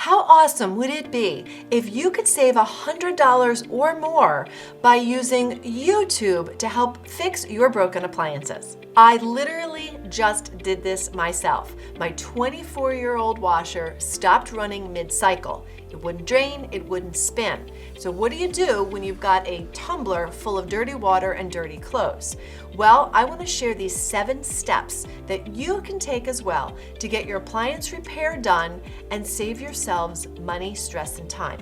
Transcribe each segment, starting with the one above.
How awesome would it be if you could save $100 or more by using YouTube to help fix your broken appliances? I literally just did this myself. My 24-year-old washer stopped running mid-cycle. It wouldn't drain, it wouldn't spin. So what do you do when you've got a tumbler full of dirty water and dirty clothes? Well, I want to share these 7 steps that you can take as well to get your appliance repair done and save yourselves money, stress, and time.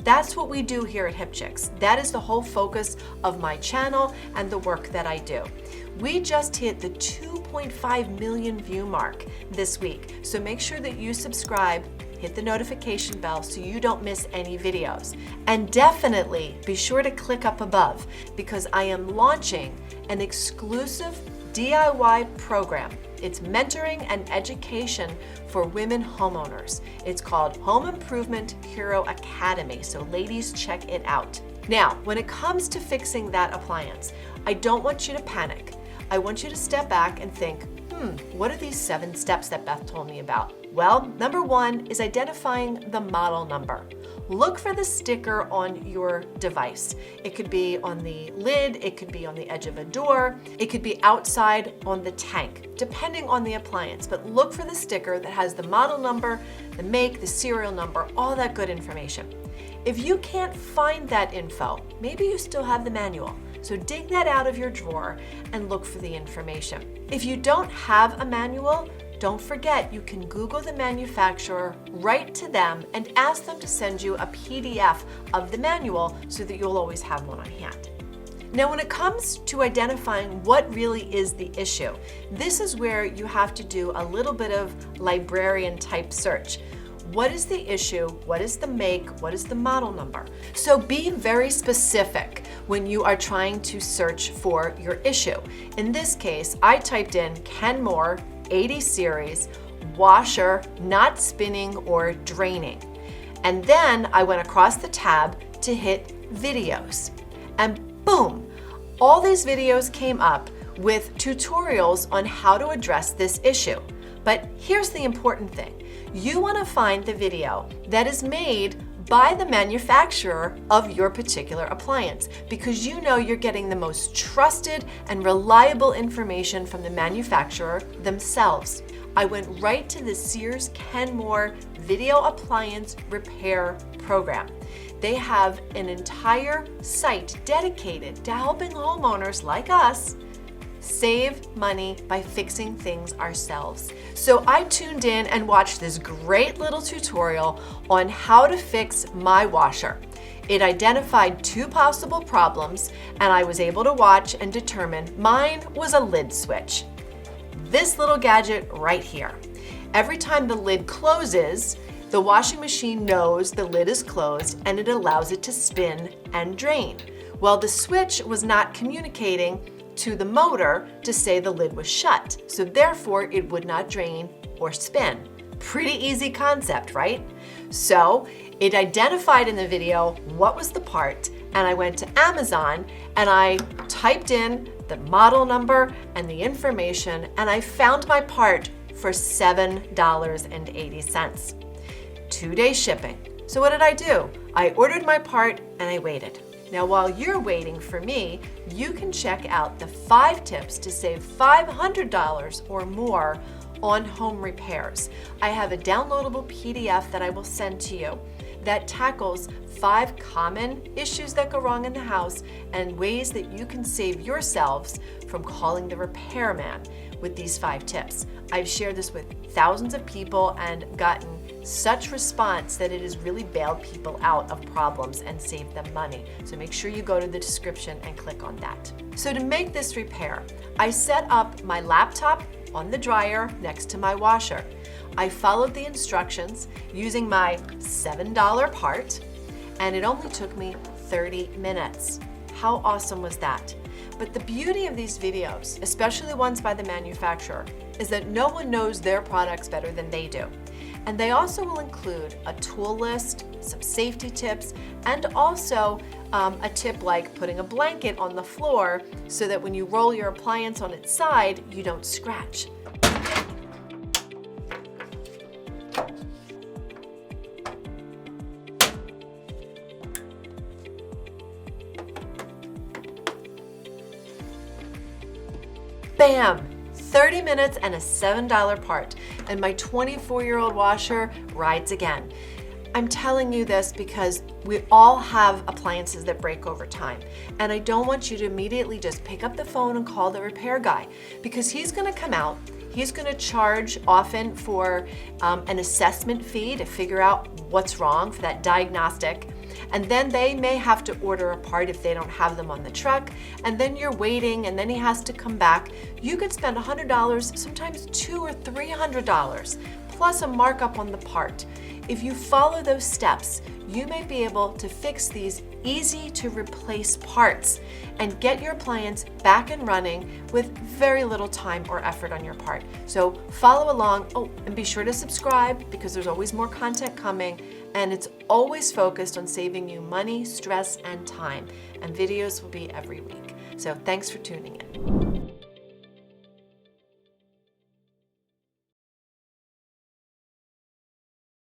That's what we do here at HIPChicks. That is the whole focus of my channel and the work that I do. We just hit the 2.5 million view mark this week, so make sure that you subscribe, hit the notification bell so you don't miss any videos. And definitely be sure to click up above because I am launching an exclusive DIY program. It's mentoring and education for women homeowners. It's called Home Improvement Hero Academy, so ladies, check it out. Now, when it comes to fixing that appliance, I don't want you to panic. I want you to step back and think, what are these 7 steps that Beth told me about? Well, number 1 is identifying the model number. Look for the sticker on your device. It could be on the lid, it could be on the edge of a door, it could be outside on the tank, depending on the appliance. But look for the sticker that has the model number, the make, the serial number, all that good information. If you can't find that info, maybe you still have the manual. So dig that out of your drawer and look for the information. If you don't have a manual, don't forget you can Google the manufacturer, write to them, and ask them to send you a PDF of the manual so that you'll always have one on hand. Now, when it comes to identifying what really is the issue, this is where you have to do a little bit of librarian type search. What is the issue? What is the make? What is the model number? So be very specific when you are trying to search for your issue. In this case, I typed in Kenmore 80 series washer not spinning or draining. And then I went across the tab to hit videos. And boom, all these videos came up with tutorials on how to address this issue. But here's the important thing. You want to find the video that is made by the manufacturer of your particular appliance because you know you're getting the most trusted and reliable information from the manufacturer themselves. I went right to the Sears Kenmore Video Appliance Repair Program. They have an entire site dedicated to helping homeowners like us save money by fixing things ourselves. So I tuned in and watched this great little tutorial on how to fix my washer. It identified 2 possible problems, and I was able to watch and determine mine was a lid switch. This little gadget right here. Every time the lid closes, the washing machine knows the lid is closed and it allows it to spin and drain. Well, the switch was not communicating to the motor to say the lid was shut, so therefore it would not drain or spin. Pretty easy concept, right? So it identified in the video what was the part, and I went to Amazon and I typed in the model number and the information, and I found my part for $7.80. 2-day shipping. So what did I do? I ordered my part and I waited. Now, while you're waiting for me, you can check out the 5 tips to save $500 or more on home repairs. I have a downloadable PDF that I will send to you that tackles 5 common issues that go wrong in the house and ways that you can save yourselves from calling the repairman with these 5 tips. I've shared this with thousands of people and gotten such response that it has really bailed people out of problems and saved them money. So make sure you go to the description and click on that. So to make this repair, I set up my laptop on the dryer next to my washer. I followed the instructions using my $7 part, and it only took me 30 minutes. How awesome was that? But the beauty of these videos, especially the ones by the manufacturer, is that no one knows their products better than they do. And they also will include a tool list, some safety tips, and also a tip like putting a blanket on the floor so that when you roll your appliance on its side, you don't scratch. bam, 30 minutes and a $7 part, and my 24-year-old washer rides again. I'm telling you this because we all have appliances that break over time, and I don't want you to immediately just pick up the phone and call the repair guy, because he's going to come out. He's going to charge often for an assessment fee to figure out what's wrong, for that diagnostic. And then they may have to order a part if they don't have them on the truck. And then you're waiting, and then he has to come back. You could spend $100, sometimes $200 or $300, plus a markup on the part. If you follow those steps, you may be able to fix these easy to replace parts and get your appliance back and running with very little time or effort on your part. So follow along. Oh, and be sure to subscribe, because there's always more content coming, and it's always focused on saving you money, stress, and time. And videos will be every week. So thanks for tuning in.